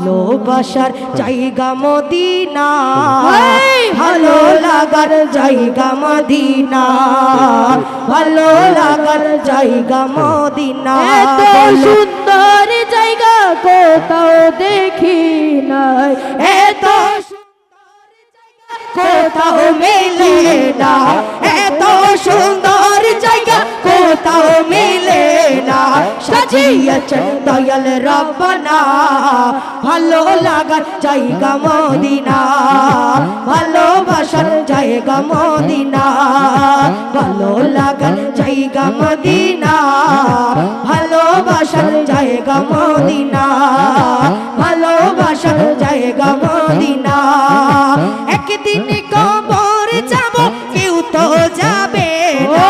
ভালোবাসার জায়গা মদিনা, ভালো লাগার জায়গা মদিনা, ভালো লাগার জায়গা মদিনা। এত সুন্দর জায়গা কোথাও দেখি নাই, এত কোথাও মেলে না, এত সুন্দর জায়গা কোথাও মেলে না। সাজিয়েছেন দয়াল রব্বানা, ভালো লাগার জায়গা মদিনা, ভালোবাসার জায়গা মদিনা, ভালো লাগার জায়গা মদিনা, ভালোবাসার জায়গা মদিনা, ভালোবাসার জায়গা মদিনা। একদিন কবর যাব কেউ তো যাবে না,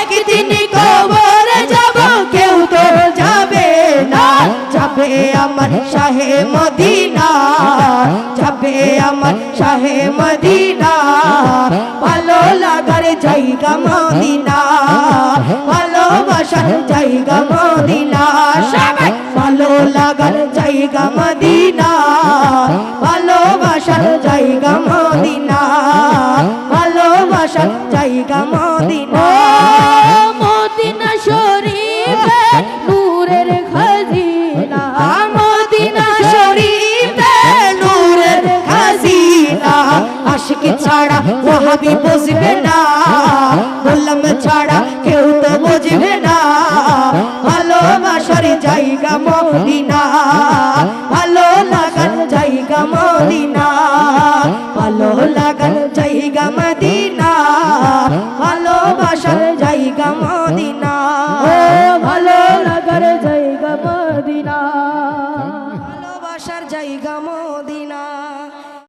একদিন কবর যাব কেউ তো যাবে না। যাবে আমার শাহে মদিনা, যাবে আমার শাহে মদিনা, ভালো লাগার জায়গা মদিনা, ভালোবাসার জায়গা মদিনা। সবাই ভালো লাগার জায়গা মদিনা, ভালোবাসার জায়গা মদিনা, ভালোবাসার জায়গা মদিনা। মদিনা শরীফে নূরের খাজিনা, মদিনা শরীফে নূরের খাজিনা। আশিক ছাড়া ওয়াহাবি বুঝবে না, গোলাম ছাড়া কেউ তো বুঝবে না। ভালোবাসার জায়গা মদিনা, ভালো লাগার জায়গা মদিনা, ভালো লাগার জায়গা মদিনা, ভালোবাসার জায়গা মদিনা, ভালো লাগার জায়গা মদিনা, ভালোবাসার জায়গা মদিনা।